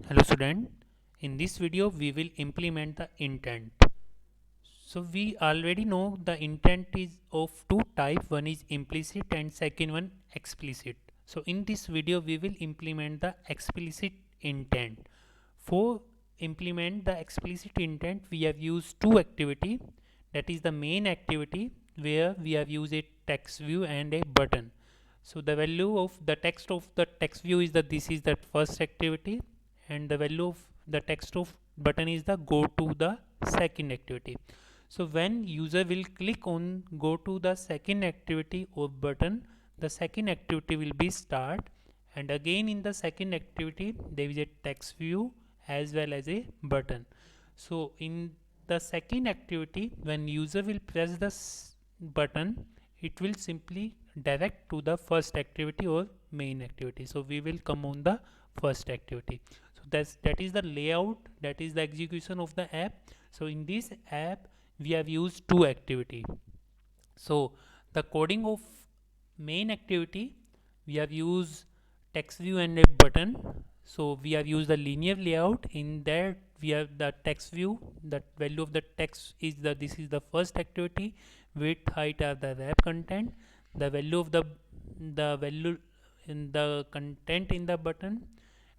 Hello student, in this video we will implement the intent. So we already know the intent is of two types, one is implicit and second one explicit. So in this video we will implement the explicit intent. For implement the explicit intent we have used two activity, that is the main activity where we have used a text view and a button. So the value of the text view is that this is the first activity, and the value of the text of button is the go to the second activity. So when user will click on go to the second activity or button, the second activity will be start, and again in the second activity there is a text view as well as a button. So in the second activity, when user will press the button, it will simply direct to the first activity or main activity. So we will come on the first activity. So that is the layout, that is the execution of the app. So in this app we have used two activity. So the coding of main activity, we have used text view and a button. So we have used the linear layout. In that we have the text view, the value of the text is the this is the first activity, width height are the wrap content, the value of the value in the content in the button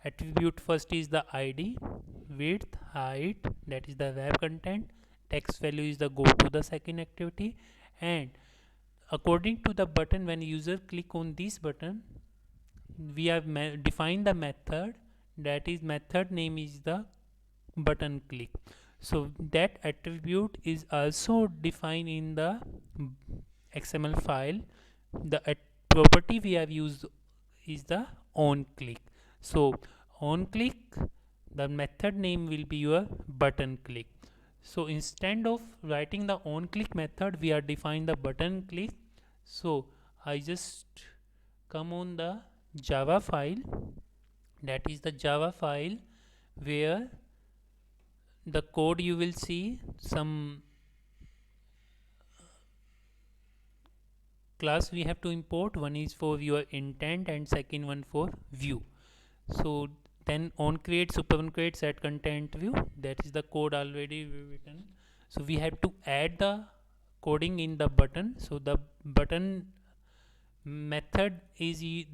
attribute first is the id, width height, that is the wrap content, text value is the go to the second activity, and according to the button, when user click on this button, we have defined the method, that is method name is the button click. So that attribute is also defined in the XML file. The property we have used is the on click. So on click, the method name will be your button click. So instead of writing the on click method, we are define the button click. So I just come on the Java file, that is the Java file where the code you will see some class we have to import, one is for your intent and second one for view. So then on create super on create set content view, that is the code already written. So we have to add the coding in the button. So the button method is the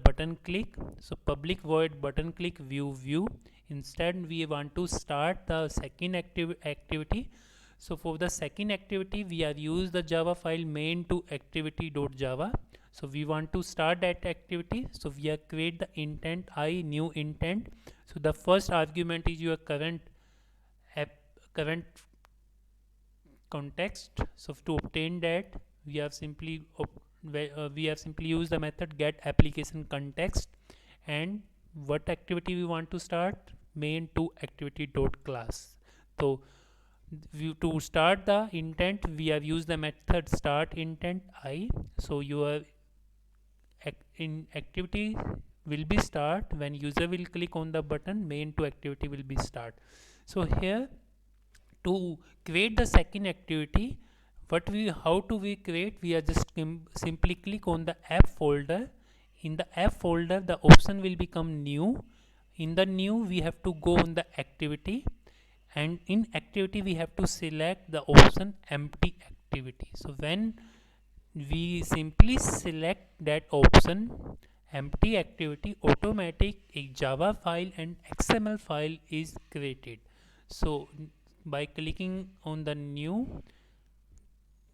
button click. So public void button click view. Instead we want to start the second activity. So for the second activity we have used the Java file main to activity.java. So we want to start that activity. So we have create the intent I new intent. So the first argument is your current app, current context. So to obtain that we have simply used the method get application context, and what activity we want to start, main to activity dot class. So to start the intent we have used the method start intent I. So your in activity will be start when user will click on the button, main to activity will be start. So here to create the second activity, what we how to we create, we are just simply click on the app folder. In the app folder the option will become new. In the new we have to go on the activity, and in activity we have to select the option empty activity. So when we simply select that option empty activity, automatic a Java file and XML file is created. So by clicking on the new,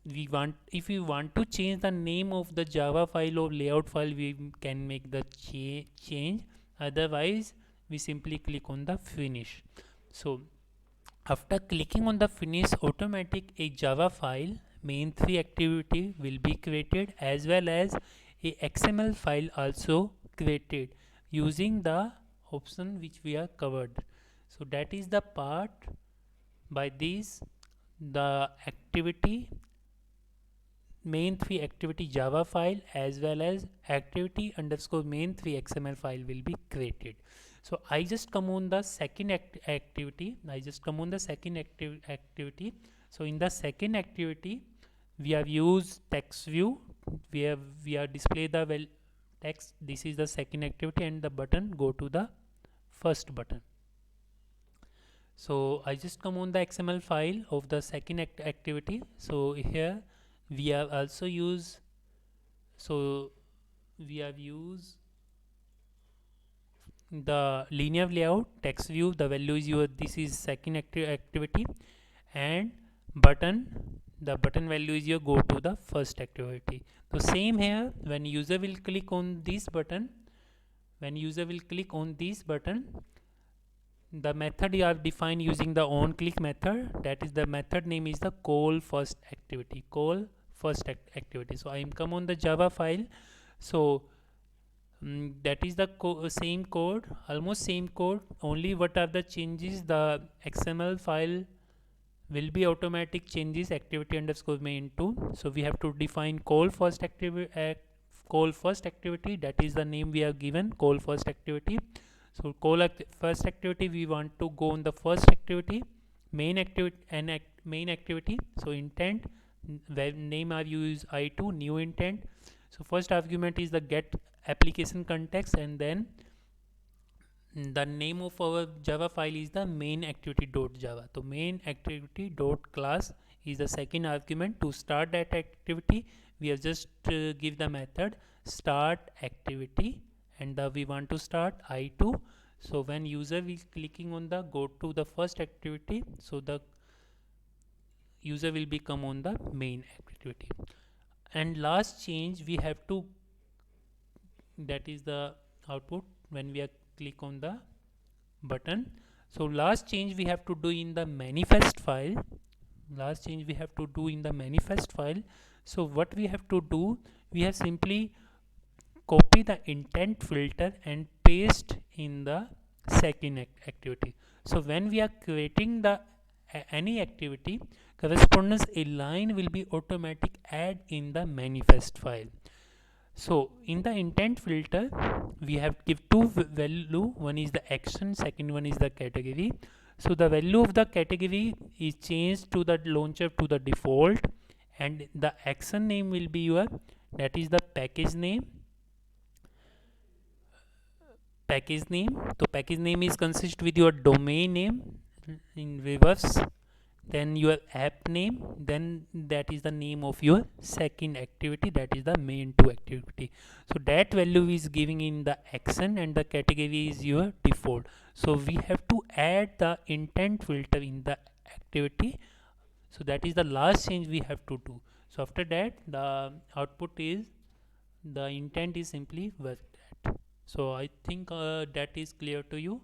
we want, if we want to change the name of the Java file or layout file, we can make the change, otherwise we simply click on the finish. So after clicking on the finish, automatic a Java file main3 activity will be created, as well as a XML file also created using the option which we are covered. So that is the part. By this the activity main3 activity Java file as well as activity underscore main3 XML file will be created. So I just come on the second activity. I just come on the second activity. So in the second activity, we have used text view. We have display the text. This is the second activity, and the button go to the first button. So I just come on the XML file of the second activity. So here we have also used, so we have used the linear layout text view. The value is your, this is second activity, and button, the button value is your go to the first activity. So same here, when user will click on this button, when user will click on this button, the method you have defined using the on click method, that is the method name is the call first activity, call first activity. So I am come on the Java file. So that is the same code, almost same code, only what are the changes, the XML file will be automatic changes activity underscore main 2. So we have to define call first activity, call first activity, that is the name we have given, call first activity. So call first activity, we want to go on the first activity, main activity and main activity. So intent, name are used I2 new intent. So first argument is the get application context, and then the name of our Java file is the main activity.java. So main activity.class is the second argument. To start that activity, we have just give the method start activity, and we want to start I2. So when user is clicking on the go to the first activity, so the user will become on the main activity. And last change we have to, that is the output when we are click on the button. So last change we have to do in the manifest file, last change we have to do in the manifest file. So what we have to do, we have simply copy the intent filter and paste in the second activity. So when we are creating the any activity, correspondence a line will be automatic add in the manifest file. So in the intent filter, we have give two value, one is the action, second one is the category. So the value of the category is changed to the launcher to the default, and the action name will be your, that is the package name, package name. So package name is consist with your domain name in reverse, then your app name, then that is the name of your second activity, that is the main 2 activity. So that value is giving in the action, and the category is your default. So we have to add the intent filter in the activity. So that is the last change we have to do. So after that, the output is, the intent is simply work that. So I think that is clear to you.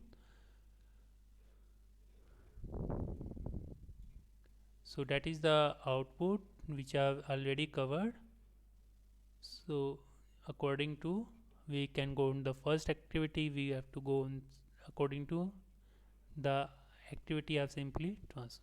So that is the output which I have already covered. So according to, we can go on the first activity, we have to go on according to the activity I have simply transferred.